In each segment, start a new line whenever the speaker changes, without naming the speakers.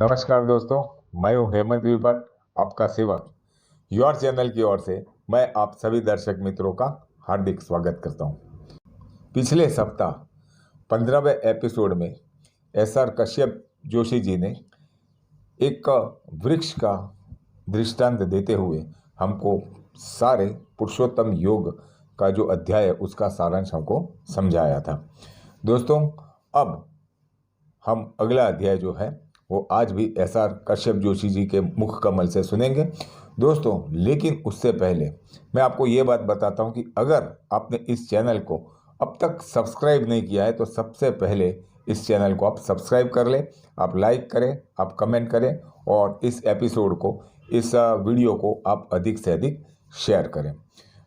नमस्कार दोस्तों, मैं हूं हेमंत विपट, आपका सेवक। योर चैनल की ओर से मैं आप सभी दर्शक मित्रों का हार्दिक स्वागत करता हूं। पिछले सप्ताह 15वें एपिसोड में एसआर कश्यप जोशी जी ने एक वृक्ष का दृष्टांत देते हुए हमको सारे पुरुषोत्तम योग का जो अध्याय है उसका सारांश हमको समझाया था। दोस्तों, अब हम अगला अध्याय जो है वो आज भी एसआर कश्यप जोशी जी के मुख कमल से सुनेंगे दोस्तों। लेकिन उससे पहले मैं आपको ये बात बताता हूँ कि अगर आपने इस चैनल को अब तक सब्सक्राइब नहीं किया है तो सबसे पहले इस चैनल को आप सब्सक्राइब कर लें, आप लाइक करें, आप कमेंट करें और इस एपिसोड को, इस वीडियो को आप अधिक से अधिक शेयर करें।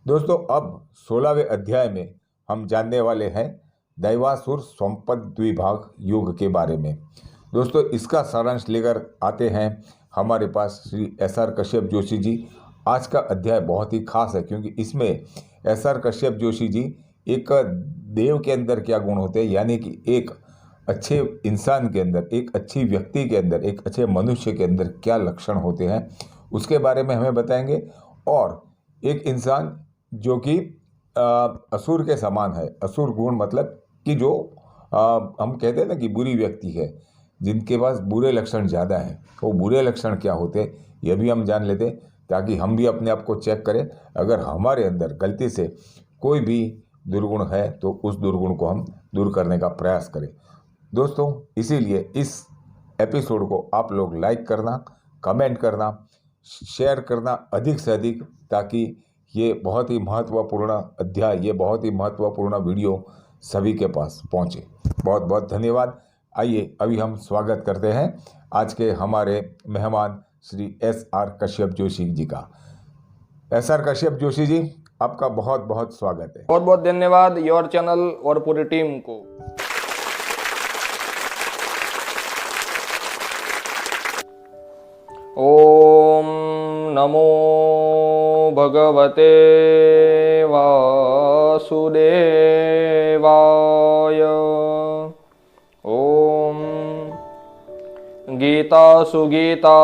दोस्तों, अब 16वें अध्याय में हम जानने वाले हैं दैवासुर संपद द्विभाग योग के बारे में। दोस्तों, इसका सारांश लेकर आते हैं हमारे पास श्री एसआर कश्यप जोशी जी। आज का अध्याय बहुत ही खास है क्योंकि इसमें एसआर कश्यप जोशी जी एक देव के अंदर क्या गुण होते हैं, यानी कि एक अच्छे इंसान के अंदर, एक अच्छी व्यक्ति के अंदर, एक अच्छे मनुष्य के अंदर क्या लक्षण होते हैं उसके बारे में हमें बताएंगे। और एक इंसान जो कि असुर के समान है, असुर गुण मतलब कि जो हम कहते हैं ना कि बुरी व्यक्ति है, जिनके पास बुरे लक्षण ज़्यादा हैं, वो बुरे लक्षण क्या होते हैं ये भी हम जान लेते हैं ताकि हम भी अपने आप को चेक करें। अगर हमारे अंदर गलती से कोई भी दुर्गुण है तो उस दुर्गुण को हम दूर करने का प्रयास करें। दोस्तों, इसीलिए इस एपिसोड को आप लोग लाइक करना, कमेंट करना, शेयर करना अधिक से अधिक, ताकि ये बहुत ही महत्वपूर्ण अध्याय, ये बहुत ही महत्वपूर्ण वीडियो सभी के पास पहुंचे। बहुत बहुत धन्यवाद। आइए अभी हम स्वागत करते हैं आज के हमारे मेहमान श्री एसआर कश्यप जोशी जी का। एसआर कश्यप जोशी जी, आपका बहुत बहुत स्वागत है।
बहुत बहुत धन्यवाद योर चैनल और पूरी टीम को। ओम नमो भगवते वासुदेवाय। ओम गीता सुगीता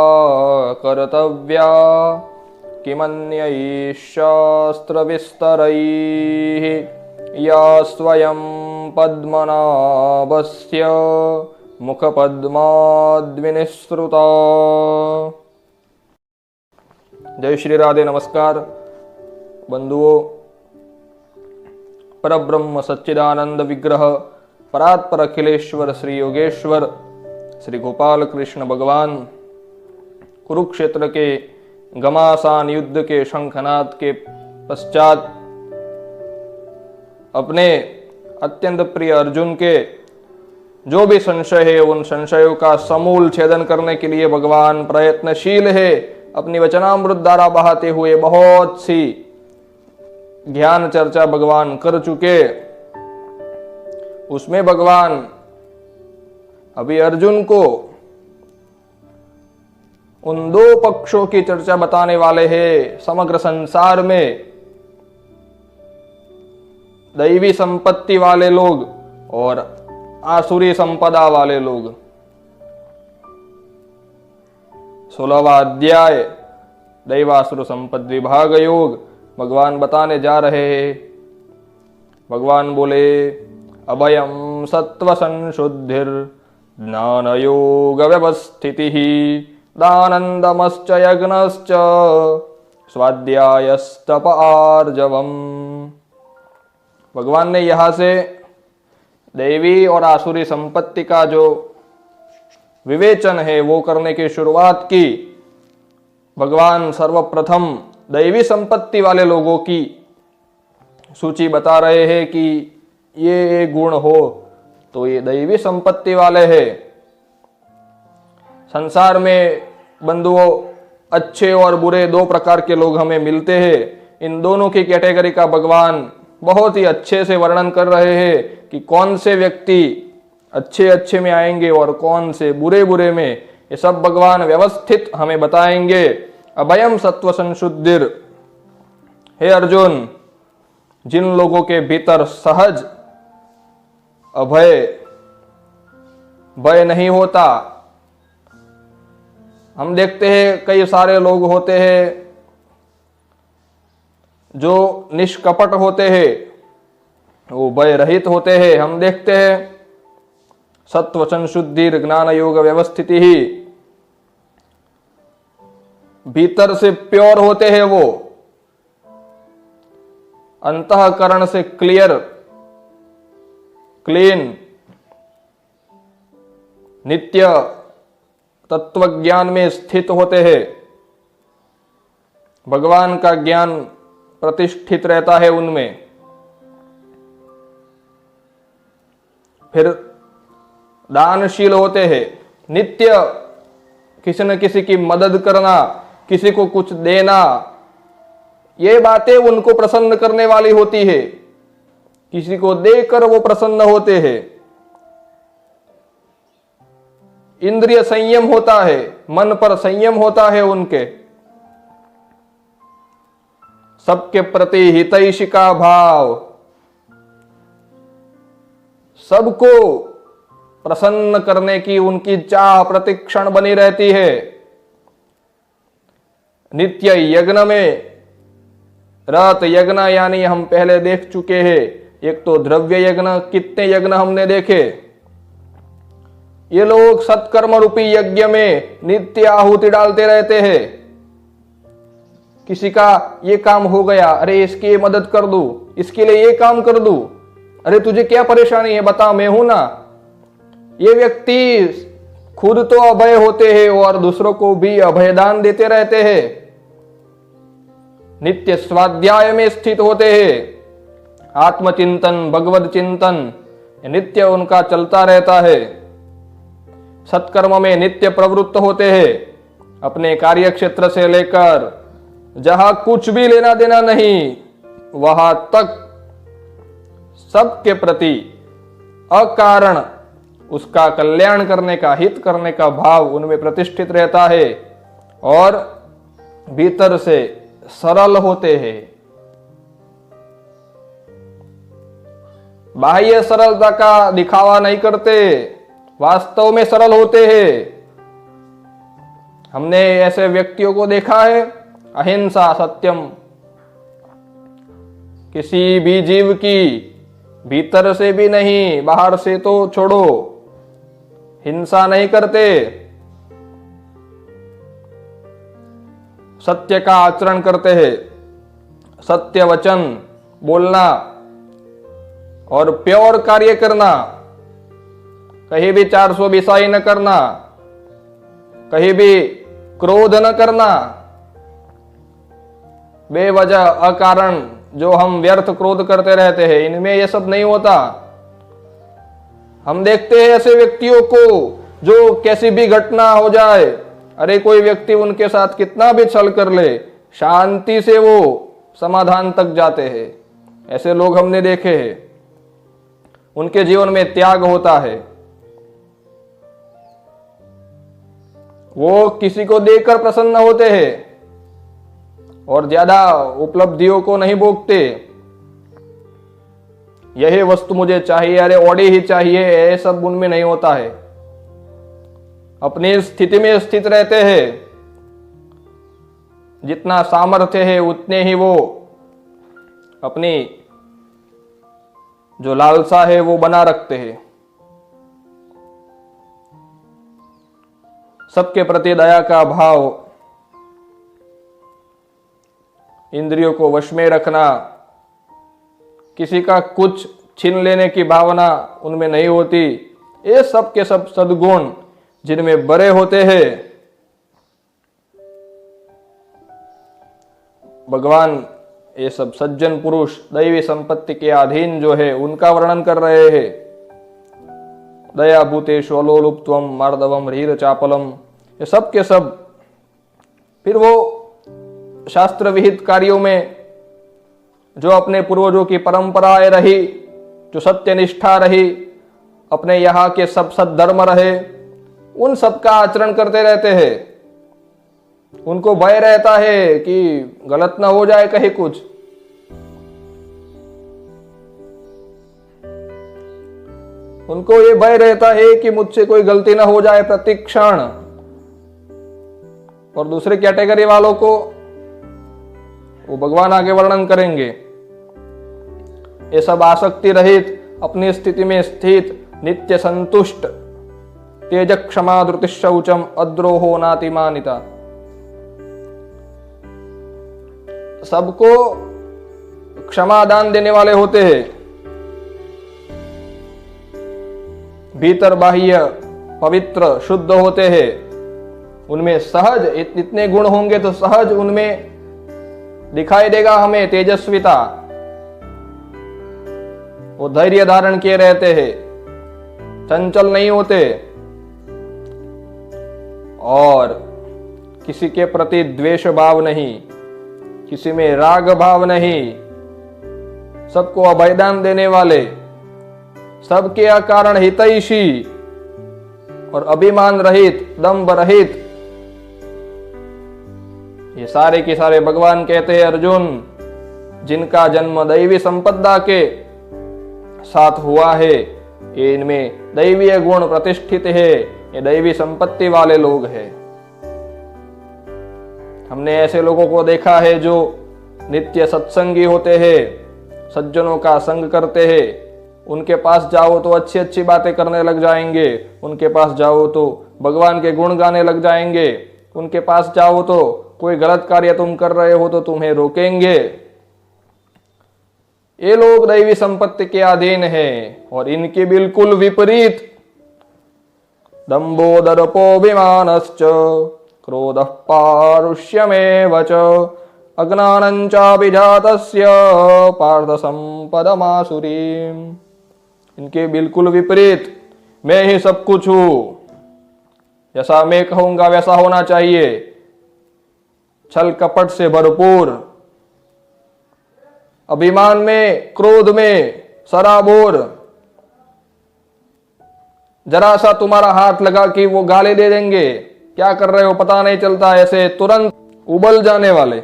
कर्तव्या किमन्यैः शास्त्रविस्तरैः या स्वयं पद्मनाभस्य मुखपद्माद्विनिसृता। जय श्री राधे। नमस्कार बंधुओं। परब्रह्म सच्चिदानंद विग्रह परात्पर अखिलेश्वर श्री योगेश्वर श्री गोपाल कृष्ण भगवान कुरुक्षेत्र के घमासान युद्ध के शंखनाद के पश्चात अपने अत्यंत प्रिय अर्जुन के जो भी संशय है उन संशयों का समूल छेदन करने के लिए भगवान प्रयत्नशील है। अपनी वचनामृत धारा बहाते हुए बहुत सी ज्ञान चर्चा भगवान कर चुके। उसमें भगवान अभी अर्जुन को उन दो पक्षों की चर्चा बताने वाले हैं। समग्र संसार में दैवी संपत्ति वाले लोग और आसुरी संपदा वाले लोग। 16वां अध्याय दैवासुर संपद विभाग योग भगवान बताने जा रहे हैं। भगवान बोले, अभयम सत्व संशुद्धिर ज्ञान योग व्यवस्थितिः दानंदमश्च यज्ञश्च स्वाध्यायस्तप आर्जवम्। भगवान ने यहां से दैवी और आसुरी संपत्ति का जो विवेचन है वो करने की शुरुआत की। भगवान सर्वप्रथम दैवी संपत्ति वाले लोगों की सूची बता रहे हैं कि ये गुण हो तो ये दैवी संपत्ति वाले हैं। संसार में बंधुओं अच्छे और बुरे दो प्रकार के लोग हमें मिलते हैं। इन दोनों की कैटेगरी का भगवान बहुत ही अच्छे से वर्णन कर रहे हैं कि कौन से व्यक्ति अच्छे अच्छे में आएंगे और कौन से बुरे बुरे में। ये सब भगवान व्यवस्थित हमें बताएंगे। अभयम सत्व संशुद्धिर, हे अर्जुन, जिन लोगों के भीतर सहज अभय भय नहीं होता, हम देखते हैं कई सारे लोग होते हैं जो निष्कपट होते हैं, वो भय रहित होते हैं। हम देखते हैं सत्व संशुद्धि ज्ञान योग व्यवस्थिति ही, भीतर से प्योर होते हैं, वो अंतःकरण से क्लियर क्लीन, नित्य तत्व ज्ञान में स्थित होते हैं। भगवान का ज्ञान प्रतिष्ठित रहता है उनमें। फिर दानशील होते हैं, नित्य किसी न किसी की मदद करना, किसी को कुछ देना, ये बातें उनको प्रसन्न करने वाली होती है। किसी को देकर वो प्रसन्न होते हैं। इंद्रिय संयम होता है, मन पर संयम होता है उनके। सबके प्रति हितैषिका भाव, सबको प्रसन्न करने की उनकी चाह प्रतिक्षण बनी रहती है। नित्य यज्ञ में रत यज्ञ यानी हम पहले देख चुके हैं। एक तो द्रव्य यज्ञ, कितने यज्ञ हमने देखे। ये लोग सत्कर्म रूपी यज्ञ में नित्य आहुति डालते रहते हैं। किसी का ये काम हो गया, अरे इसकी मदद कर दूं, इसके लिए ये काम कर दूं, अरे तुझे क्या परेशानी है बता, मैं हूं ना। ये व्यक्ति खुद तो अभय होते हैं और दूसरों को भी अभयदान देते रहते हैं। नित्य स्वाध्याय में स्थित होते हैं। आत्मचिंतन, भगवत चिंतन नित्य उनका चलता रहता है। सत्कर्म में नित्य प्रवृत्त होते हैं। अपने कार्य क्षेत्र से लेकर जहां कुछ भी लेना देना नहीं, वहां तक सबके प्रति अकारण उसका कल्याण करने का, हित करने का भाव उनमें प्रतिष्ठित रहता है और भीतर से सरल होते हैं। बाह्य सरलता का दिखावा नहीं करते, वास्तव में सरल होते हैं। हमने ऐसे व्यक्तियों को देखा है। अहिंसा सत्यम, किसी भी जीव की भीतर से भी नहीं, बाहर से तो छोड़ो, हिंसा नहीं करते। सत्य का आचरण करते हैं। सत्य वचन बोलना और प्योर कार्य करना, कहीं भी 420 न करना, कहीं भी क्रोध न करना। बेवजह अकारण जो हम व्यर्थ क्रोध करते रहते हैं, इनमें यह सब नहीं होता। हम देखते हैं ऐसे व्यक्तियों को जो कैसी भी घटना हो जाए, अरे कोई व्यक्ति उनके साथ कितना भी छल कर ले, शांति से वो समाधान तक जाते हैं। ऐसे लोग हमने देखे हैं। उनके जीवन में त्याग होता है। वो किसी को देकर प्रसन्न होते हैं और ज्यादा उपलब्धियों को नहीं भोगते। यही वस्तु मुझे चाहिए, अरे ऑडी ही चाहिए, ये सब उनमें नहीं होता है। अपनी स्थिति में स्थित रहते हैं। जितना सामर्थ्य है उतने ही वो अपनी जो लालसा है वो बना रखते हैं। सबके प्रति दया का भाव, इंद्रियों को वश में रखना, किसी का कुछ छीन लेने की भावना उनमें नहीं होती। ये सब के सब सद्गुण जिनमें बड़े होते हैं। भगवान ये सब सज्जन पुरुष दैवी संपत्ति के अधीन जो है उनका वर्णन कर रहे हैं। दया भूतेषु अलोलुप्त्वम मार्दवम ह्रीर चापलम, ये सब के सब फिर वो शास्त्र विहित कार्यों में जो अपने पूर्वजों की परंपराएं रही, जो सत्यनिष्ठा रही, अपने यहाँ के सब सद्धर्म रहे, उन सब का आचरण करते रहते हैं। उनको भय रहता है कि गलत ना हो जाए कहीं कुछ। उनको ये भय रहता है कि मुझसे कोई गलती ना हो जाए प्रति क्षण। और दूसरी कैटेगरी वालों को वो भगवान आगे वर्णन करेंगे। ये सब आसक्ति रहित, अपनी स्थिति में स्थित, नित्य संतुष्ट, तेज क्षमा धृति शौचम अद्रोहो नातिमानिता, सबको क्षमादान देने वाले होते हैं। भीतर बाह्य पवित्र शुद्ध होते हैं। उनमें सहज इतने गुण होंगे तो सहज उनमें दिखाई देगा हमें तेजस्विता। वो धैर्य धारण किए रहते हैं, चंचल नहीं होते और किसी के प्रति द्वेष भाव नहीं, किसी में राग भाव नहीं, सबको अभयदान देने वाले, सबके अकारण हितैषी और अभिमान रहित, दंभ रहित। ये सारे के सारे भगवान कहते हैं अर्जुन, जिनका जन्म दैवी संपदा के साथ हुआ है, ये इनमें दैवीय गुण प्रतिष्ठित है, ये दैवी संपत्ति वाले लोग हैं। हमने ऐसे लोगों को देखा है जो नित्य सत्संगी होते हैं, सज्जनों का संग करते हैं। उनके पास जाओ तो अच्छी अच्छी बातें करने लग जाएंगे, उनके पास जाओ तो भगवान के गुण गाने लग जाएंगे, उनके पास जाओ तो कोई गलत कार्य तुम कर रहे हो तो तुम्हें रोकेंगे। ये लोग दैवी संपत्ति के अधीन हैं और इनके बिल्कुल विपरीत दंभो दर्पोऽभिमानश्च क्रोधः पारुष्यमेव च अज्ञानञ्चाभिजातस्य पार्थ संपदमासुरीम्। इनके बिल्कुल विपरीत, मैं ही सब कुछ हूं, जैसा मैं कहूंगा वैसा होना चाहिए, छल कपट से भरपूर, अभिमान में, क्रोध में सराबोर। जरा सा तुम्हारा हाथ लगा कि वो गाली दे देंगे, क्या कर रहे हो पता नहीं चलता, ऐसे तुरंत उबल जाने वाले,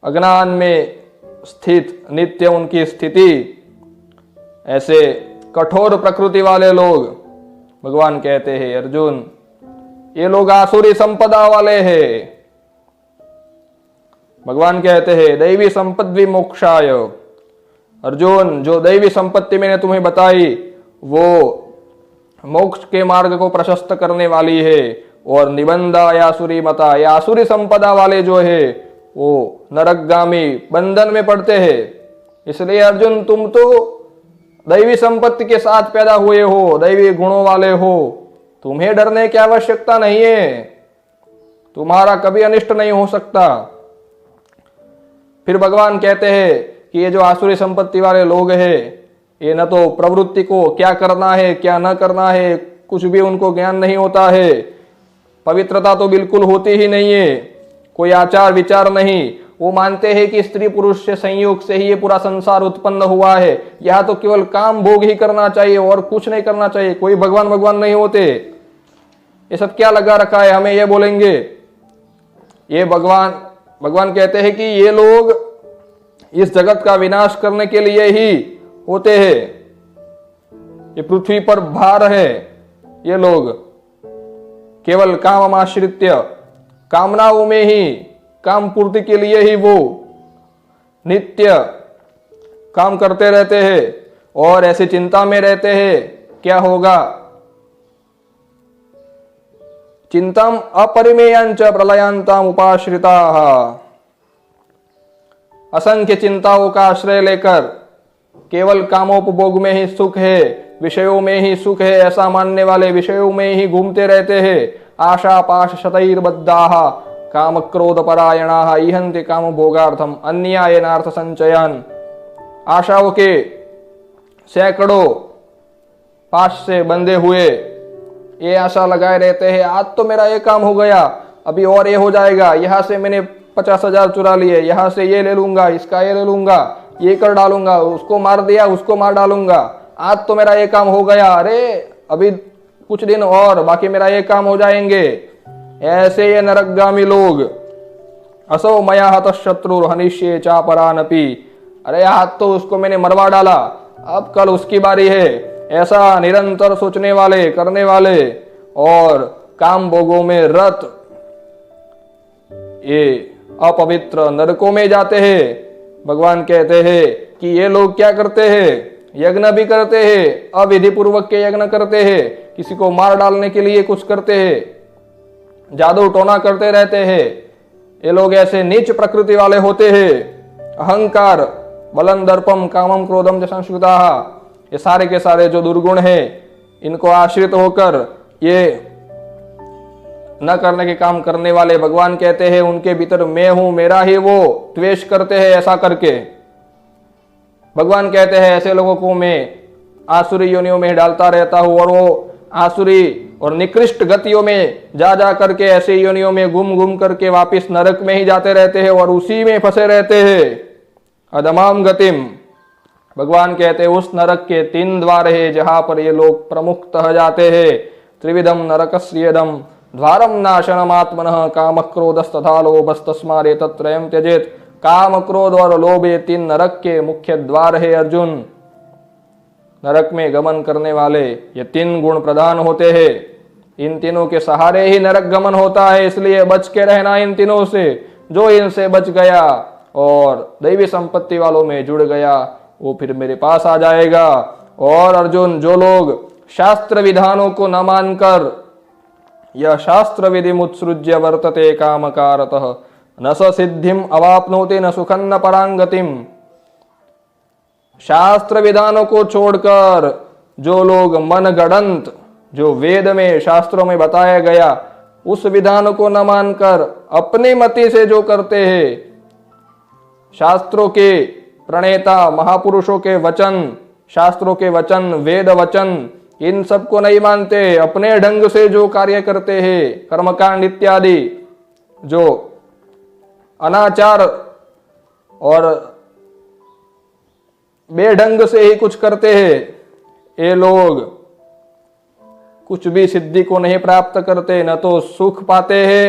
अज्ञान में स्थित, नित्य उनकी स्थिति, ऐसे कठोर प्रकृति वाले लोग। भगवान कहते हैं अर्जुन, ये लोग आसुरी संपदा वाले हैं। भगवान कहते हैं दैवी संपद्वि मोक्षाय। अर्जुन, जो दैवी संपत्ति मैंने तुम्हें बताई वो मोक्ष के मार्ग को प्रशस्त करने वाली है, और निबंधा यासुरी मता, या आसुरी संपदा वाले जो है वो नरकगामी बंधन में पड़ते हैं। इसलिए अर्जुन, तुम तो दैवी संपत्ति के साथ पैदा हुए हो, दैवी गुणों वाले हो, तुम्हें डरने की आवश्यकता नहीं है, तुम्हारा कभी अनिष्ट नहीं हो सकता। फिर भगवान कहते हैं कि ये जो आसुरी संपत्ति वाले लोग हैं, ये न तो प्रवृत्ति को क्या करना है क्या न करना है कुछ भी उनको ज्ञान नहीं होता है, पवित्रता तो बिल्कुल होती ही नहीं है, कोई आचार विचार नहीं। वो मानते हैं कि स्त्री पुरुष से संयोग से ही ये पूरा संसार उत्पन्न हुआ है, यहाँ तो केवल काम भोग ही करना चाहिए और कुछ नहीं करना चाहिए, कोई भगवान भगवान नहीं होते। ये सब क्या लगा रखा है, हमें ये बोलेंगे। ये भगवान कहते हैं कि ये लोग इस जगत का विनाश करने के लिए ही होते हैं, ये पृथ्वी पर भार है। ये लोग केवल काम आश्रित्य, कामनाओं में ही, काम पूर्ति के लिए ही वो नित्य काम करते रहते हैं और ऐसी चिंता में रहते हैं क्या होगा। चिंतम अपरिमेयांच प्रलयांताम उपाश्रिताः। असंख्य चिंताओं का आश्रय लेकर केवल कामोपभोग में ही सुख है, विषयों में ही सुख है ऐसा मानने वाले विषयों में ही घूमते रहते हैं। आशा पाश शतैर्बद्धाः काम क्रोध परायणाः इहन्ति काम भोगार्थम अन्यायनार्थ संचयन। आशाओं के सैकड़ों पाश से बंधे हुए ये आशा लगाए रहते हैं, आज तो मेरा ये काम हो गया, अभी और ये हो जाएगा, यहाँ से मैंने 50,000 चुरा लिए, यहाँ से ये ले लूंगा, इसका ये ले लूंगा, ये कर डालूंगा, उसको मार दिया उसको मार डालूंगा, आज तो मेरा ये काम हो गया, अरे अभी कुछ दिन और बाकी मेरा ये काम हो जाएंगे। ऐसे ये नरकगामी लोग। असो मया हतः शत्रुर हनिष्ये चापरानपि। अरे आज तो उसको मैंने मरवा डाला, अब कल उसकी बारी है। ऐसा निरंतर सोचने वाले, करने वाले और काम भोगों में रत ये अपवित्र नरकों में जाते हैं। भगवान कहते हैं कि ये लोग क्या करते हैं, यज्ञ भी करते हैं, अविधि पूर्वक के यज्ञ करते हैं, किसी को मार डालने के लिए कुछ करते हैं, जादू टोना करते रहते हैं। ये लोग ऐसे नीच प्रकृति वाले होते हैं। अहंकार, बलं, दर्पम, कामम, क्रोधम च संस्कृता, ये सारे के सारे जो दुर्गुण है, इनको आश्रित होकर ये न करने के काम करने वाले, भगवान कहते हैं उनके भीतर मैं हूं, मेरा ही वो द्वेष करते हैं। ऐसा करके भगवान कहते हैं ऐसे लोगों को मैं आसुरी योनियों में डालता रहता हूं, और वो आसुरी और निकृष्ट गतियों में जा जा करके ऐसे योनियों में घूम घूम करके वापिस नरक में ही जाते रहते हैं और उसी में फंसे रहते हैं। अधमाम गतिम, भगवान कहते हैं उस नरक के 3 द्वार है जहां पर ये लोग प्रमुखतः जाते हैं। त्रिविधम नरकस्येदम द्वारम नाशनम आत्मनः काम क्रोधस्तथा लोभस्तस्मात् तत्रयम् त्यजेत। काम, क्रोध और लोभ ये 3 नरक के मुख्य द्वार है अर्जुन। नरक में गमन करने वाले ये 3 गुण प्रधान होते हैं। इन तीनों के सहारे ही नरक गमन होता है, इसलिए बच के रहना इन तीनों से। जो इनसे बच गया और दैवी संपत्ति वालों में जुड़ गया वो फिर मेरे पास आ जाएगा। और अर्जुन, जो लोग शास्त्र विधानों को न मानकर यह शास्त्र विधि मुत्सृज्य वर्तते कामकारतः न स सिद्धिम अवाप्नोति न सुखं न परांगतिम, शास्त्र विधानों को छोड़कर जो लोग मन गढ़ंत, जो वेद में शास्त्रों में बताया गया उस विधान को न मानकर अपनी मति से जो करते हैं, शास्त्रों के प्रणेता महापुरुषों के वचन, शास्त्रों के वचन, वेद वचन, इन सब को नहीं मानते, अपने ढंग से जो कार्य करते हैं, कर्मकांड इत्यादि, जो अनाचार और बेढंग से ही कुछ करते हैं, ये लोग कुछ भी सिद्धि को नहीं प्राप्त करते, न तो सुख पाते हैं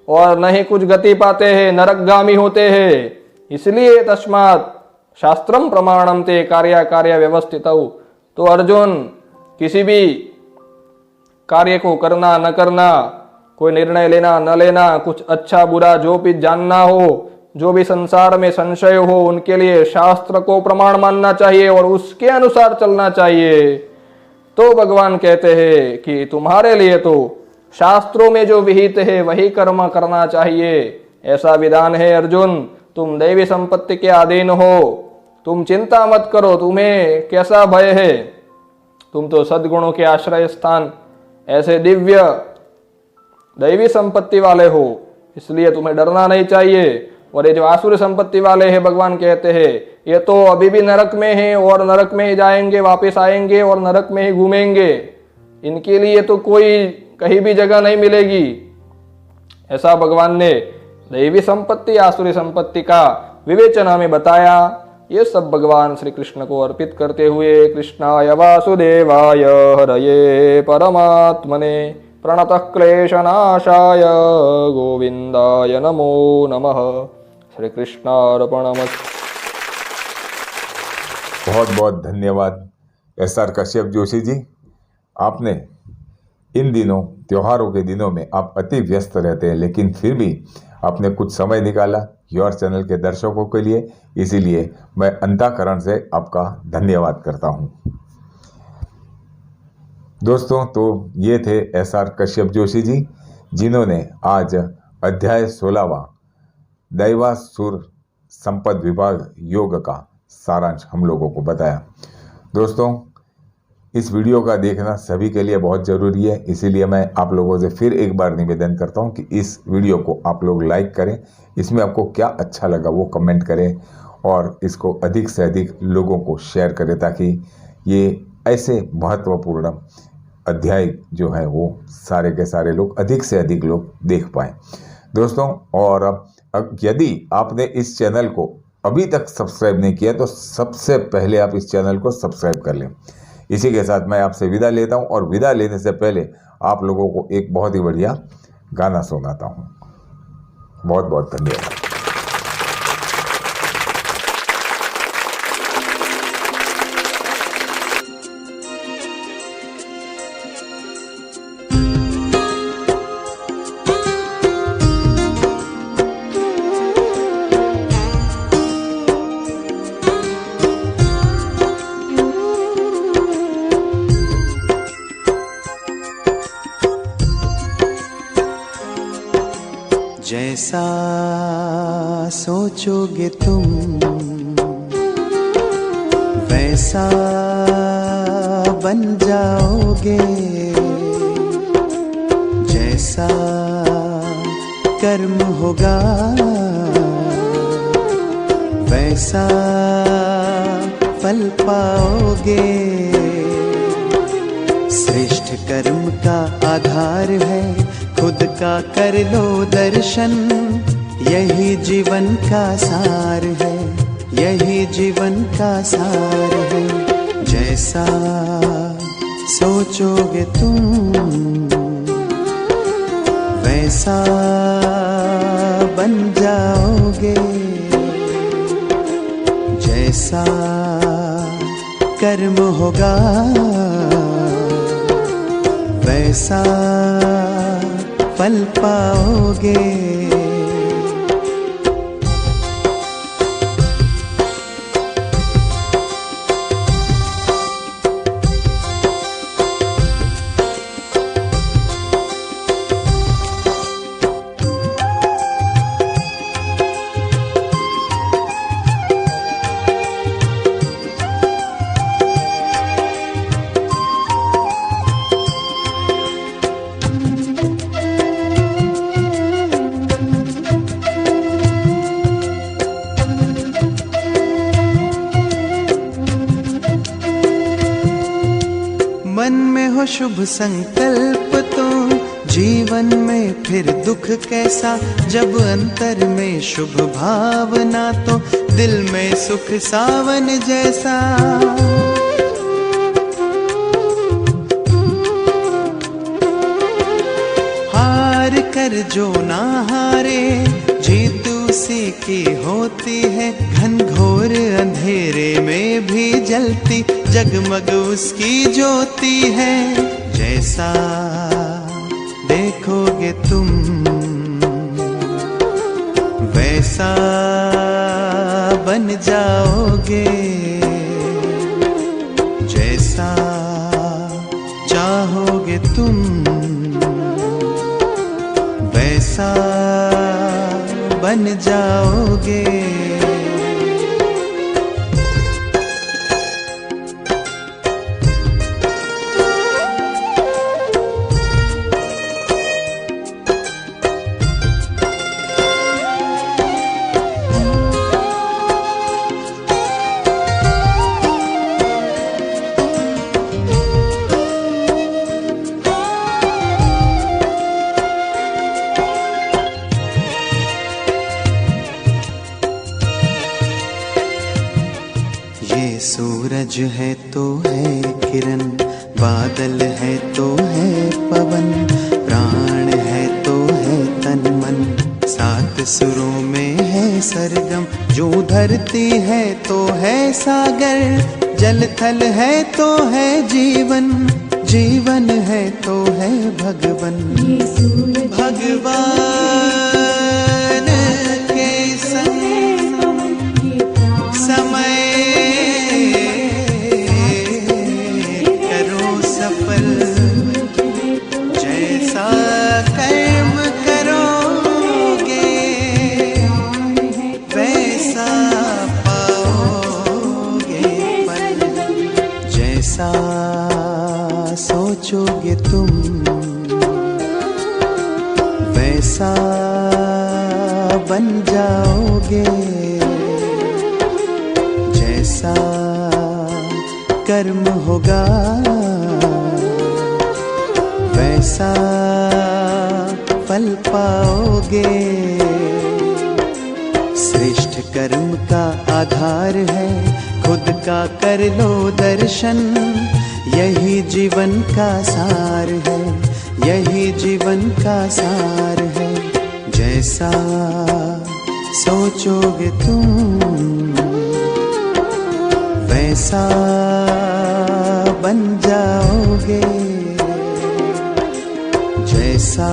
और न ही कुछ गति पाते हैं, नरकगामी होते हैं। इसलिए तस्मात् शास्त्रम प्रमाणम ते कार्य कार्य व्यवस्थित। तो अर्जुन, किसी भी कार्य को करना न करना, कोई निर्णय लेना न लेना, कुछ अच्छा बुरा जो भी जानना हो, जो भी संसार में संशय हो, उनके लिए शास्त्र को प्रमाण मानना चाहिए और उसके अनुसार चलना चाहिए। तो भगवान कहते हैं कि तुम्हारे लिए तो शास्त्रों में जो विहित है वही कर्म करना चाहिए, ऐसा विधान है। अर्जुन, तुम दैवी संपत्ति के अधीन हो, तुम चिंता मत करो, तुम्हें कैसा भय है, तुम तो सद्गुणों के आश्रय स्थान, ऐसे दिव्य दैवी संपत्ति वाले हो, इसलिए तुम्हें डरना नहीं चाहिए। और ये जो आसुरी संपत्ति वाले हैं, भगवान कहते हैं ये तो अभी भी नरक में है और नरक में ही जाएंगे, वापस आएंगे और नरक में ही घूमेंगे, इनके लिए तो कोई कहीं भी जगह नहीं मिलेगी। ऐसा भगवान ने दैवी संपत्ति आसुरी संपत्ति का विवेचन हमें बताया। ये सब भगवान श्री कृष्ण को अर्पित करते हुए कृष्णाय वासुदेवाय हरये परमात्मने प्रणतः क्लेशनाशाय गोविंदाय नमो नमः। श्री कृष्णार्पणमस्तु।
बहुत बहुत धन्यवाद SR कश्यप जोशी जी। आपने इन दिनों, त्योहारों के दिनों में आप अति व्यस्त रहते हैं, लेकिन फिर भी आपने कुछ समय निकाला योर चैनल के दर्शकों के लिए, इसीलिए मैं अंतःकरण से आपका धन्यवाद करता हूं। दोस्तों, तो ये थे SR कश्यप जोशी जी, जिन्होंने आज अध्याय 16वां दैवासुर संपद विभाग योग का सारांश हम लोगों को बताया। दोस्तों, इस वीडियो का देखना सभी के लिए बहुत ज़रूरी है, इसीलिए मैं आप लोगों से फिर एक बार निवेदन करता हूं कि इस वीडियो को आप लोग लाइक करें, इसमें आपको क्या अच्छा लगा वो कमेंट करें और इसको अधिक से अधिक लोगों को शेयर करें, ताकि ये ऐसे महत्वपूर्ण अध्याय जो है वो सारे के सारे लोग, अधिक से अधिक लोग देख पाएँ। दोस्तों, और अब यदि आपने इस चैनल को अभी तक सब्सक्राइब नहीं किया तो सबसे पहले आप इस चैनल को सब्सक्राइब कर लें। इसी के साथ मैं आपसे विदा लेता हूं, और विदा लेने से पहले आप लोगों को एक बहुत ही बढ़िया गाना सुनाता हूं। बहुत बहुत धन्यवाद।
जैसा सोचोगे तुम वैसा बन जाओगे, जैसा कर्म होगा वैसा फल पाओगे। श्रेष्ठ कर्म का आधार है खुद का कर लो दर्शन, यही जीवन का सार है, यही जीवन का सार है। जैसा सोचोगे तुम वैसा बन जाओगे, जैसा कर्म होगा वैसा फल पाओगे। मन में हो शुभ संकल्प तो जीवन में फिर दुख कैसा, जब अंतर में शुभ भावना तो दिल में सुख सावन जैसा। हार कर जो ना हारे जीत उसी की होती है, घनघोर अंधेरे में भी जलती जगमग उसकी ज्योति है। जैसा देखोगे तुम वैसा बन जाओगे, जैसा चाहोगे तुम वैसा बन जाओगे। ये सूरज है तो है किरण, बादल है तो है पवन, प्राण है तो है तन मन, सात सुरों में है सरगम। जो धरती है तो है सागर, जल थल है तो है जीवन, जीवन है तो है भगवन। भगवान के संग समय करो सफल, जैसा कर्म करोगे वैसा पाओगे फल। जैसा सोचोगे तुम वैसा बन जाओगे, जैसा कर्म होगा वैसा फल पाओगे। श्रेष्ठ कर्म का आधार है खुद का कर लो दर्शन, यही जीवन का सार है, यही जीवन का सार है। जैसा सोचोगे तुम वैसा बन जाओगे, जैसा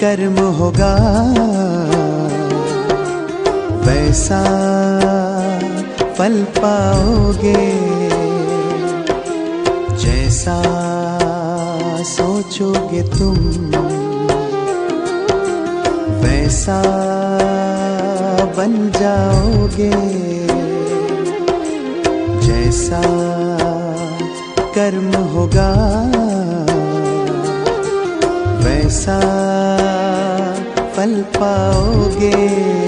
कर्म होगा वैसा फल पाओगे। जैसा सोचोगे तुम वैसा बन जाओगे, जैसा कर्म होगा वैसा फल पाओगे।